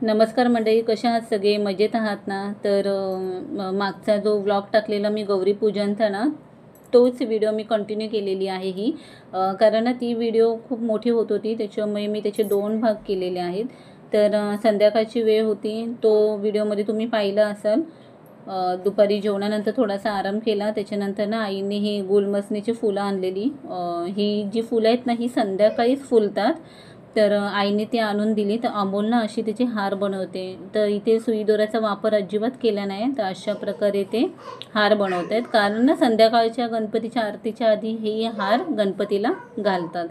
नमस्कार मंडळी, कशा आहात सगळे? मजेत आहात ना? तर मागचा जो व्लॉग टाकलेला मी गौरीपूजनचा ना, तोच व्हिडिओ मी कंटिन्यू केलेली आहे ही. कारण ना ती व्हिडिओ खूप मोठी होत होती, त्याच्यामुळे मी त्याचे 2 भाग केलेले आहेत. तर संध्याकाळची वेळ होती, तो व्हिडिओमध्ये तुम्ही पाहिला असाल. दुपारी जेवणानंतर थोडासा आराम केला. त्याच्यानंतर ना आईने ही गुलमसनीची फुलं आणलेली. ही जी फुलं आहेत ना, ही संध्याकाळीच फुलतात. तर आईने ती आणून दिली. तर अमोल ना अशी त्याचे हार बनवते. तर इथे सुई दोऱ्याचा वापर अजिबात केला नाही. तर अशा प्रकारे ते हार बनवत आहेत, कारण ना संध्याकाळच्या गणपतीच्या आरतीच्या आधी हे हार गणपतीला घालतात.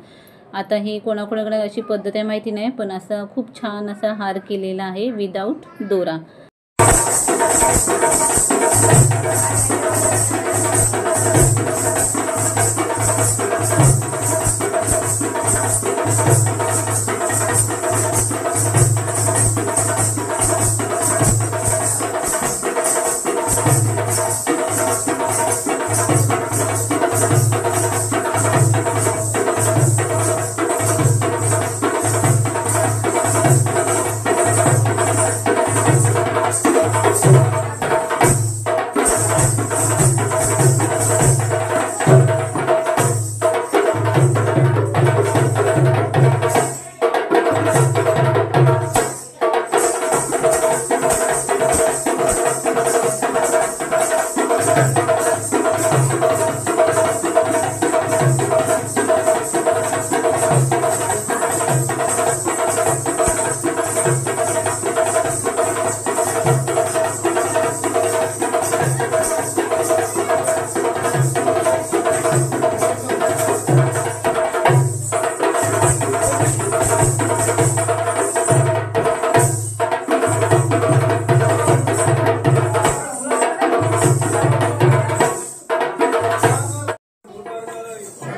आता हे कोणाकोणाकडे अशी पद्धत आहे माहिती नाही, पण असा खूप छान असा हार केलेला आहे विदाऊट दोरा.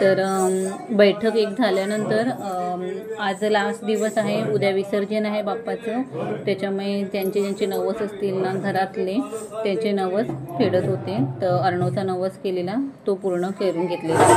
तर बैठक एक झाल्यानंतर आज लास्ट दिवस आहे, उद्या विसर्जन आहे बाप्पाचं. त्याच्यामुळे ज्यांचे नवस असतील ना घरातले, त्यांचे नवस फेडत होते. तर अर्णवचा नवस केलेला तो पूर्ण करून घेतलेला.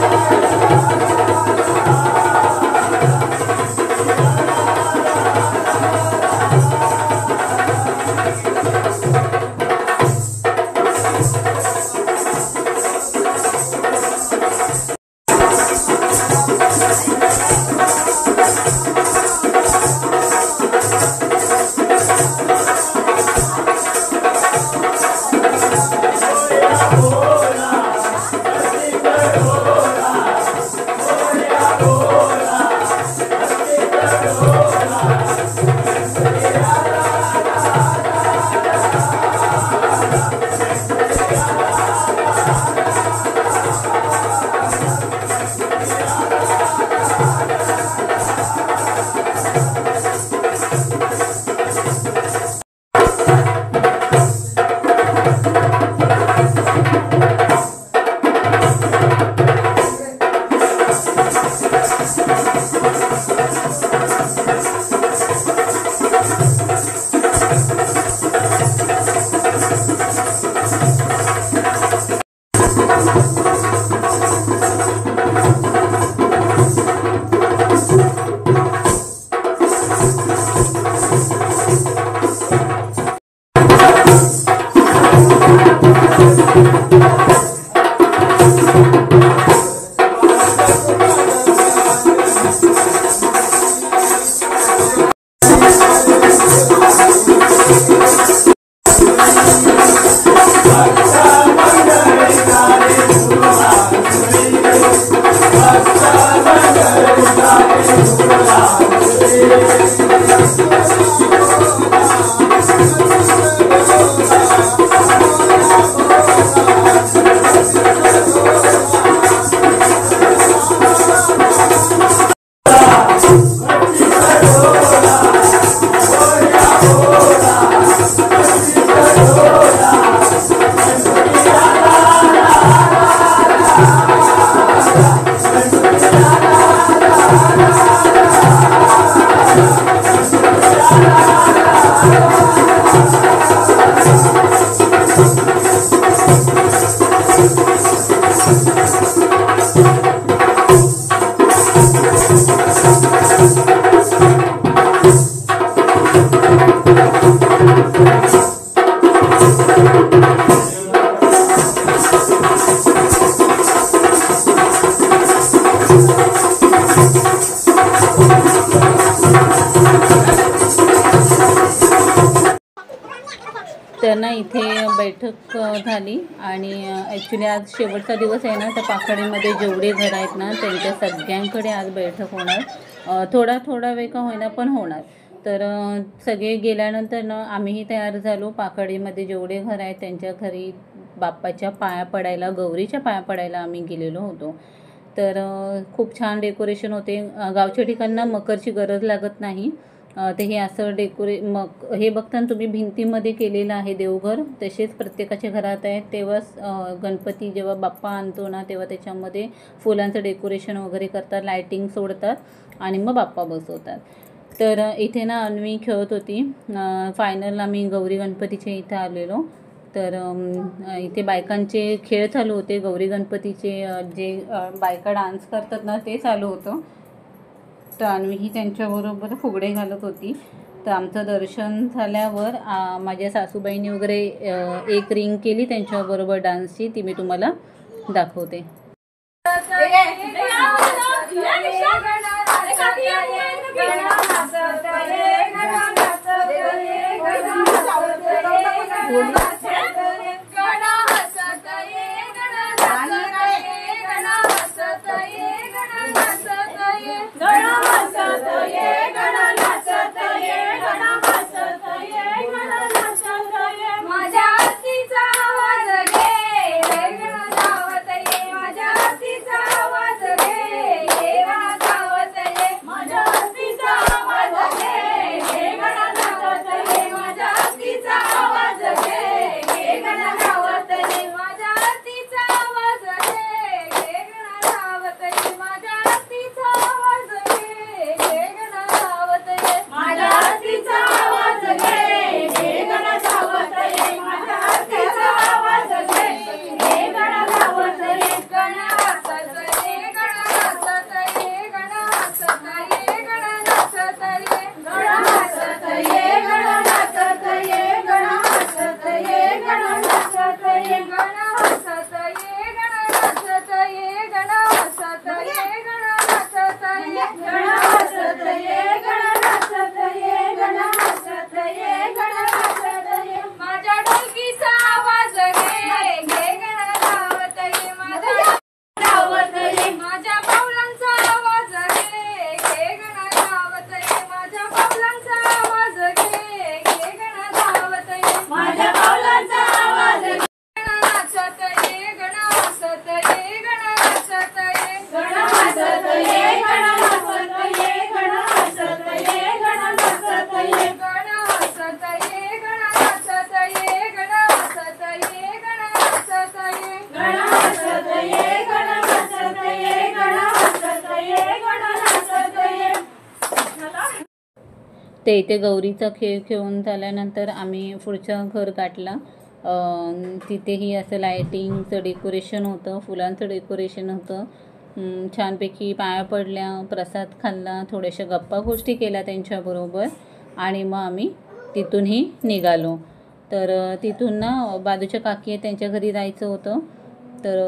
तर ना इथे बैठक झाली आणि ॲक्च्युली आज शेवटचा दिवस आहे ना, तर पाखडीमध्ये जेवढे घर आहेत ना त्यांच्या सगळ्यांकडे आज बैठक होणार. थोडा वेळ का होईना पण होणार. तर सगळे गेल्यानंतर ना आम्हीही तयार झालो. पाखडीमध्ये जेवढे घर आहेत त्यांच्या घरी बाप्पाच्या पाया पडायला, गौरीच्या पाया पडायला आम्ही गेलेलो होतो. तर खूप छान डेकोरेशन होते. गावच्या ठिकाणना मकरची गरज लागत नाही. ते हे असं हे बघताना तुम्ही भिंतीमध्ये केलेलं आहे देवघर, तसेच प्रत्येकाच्या घरात आहे. तेव्हाच गणपती जेव्हा बाप्पा आणतो ना तेव्हा त्याच्यामध्ये फुलांचं डेकोरेशन वगैरे करतात, लायटिंग सोडतात आणि मग बाप्पा बसवतात. तर इथे ना अन्वी खेळत होती. फायनल आम्ही गौरी गणपतीच्या इथे आलेलो. तर इथे बायकांचे खेळ चालू होते. गौरी गणपतीचे जे बायका डान्स करतात ना ते चालू होतं. तर अन्वीही त्यांच्याबरोबर फुगडे घालत होती. तर आमचं दर्शन झाल्यावर माझ्या सासूबाईंनी वगैरे एक रिंग केली त्यांच्याबरोबर डान्सची, ती मी तुम्हाला दाखवते. ते इथे गौरीचा खेळ खेळून झाल्यानंतर आम्ही पुढचं घर गाठला. तिथेही असं लायटिंगचं डेकोरेशन होतं, फुलांचं डेकोरेशन होतं. छानपैकी पाया पडल्या, प्रसाद खाल्ला, थोड्याशा गप्पा गोष्टी केल्या त्यांच्याबरोबर आणि मग आम्ही तिथूनही निघालो. तर तिथून ना बाजूच्या काकी आहे त्यांच्या घरी जायचं होतं. तर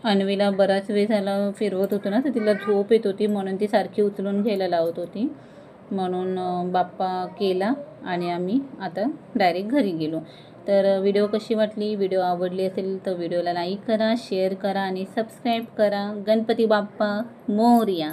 अन्वीला बराच वेळ झाला फिरवत होतो ना, तर तिला झोप येत होती म्हणून ती सारखी उचलून घ्यायला लावत होती. म्हणून बाप्पा केला आणि आम्ही आता डायरेक्ट घरी गेलो. तर व्हिडिओ कशी वाटली, व्हिडिओ आवडली असेल तर व्हिडिओला लाईक करा, शेअर करा आणि सबस्क्राईब करा. गणपती बाप्पा मोरया.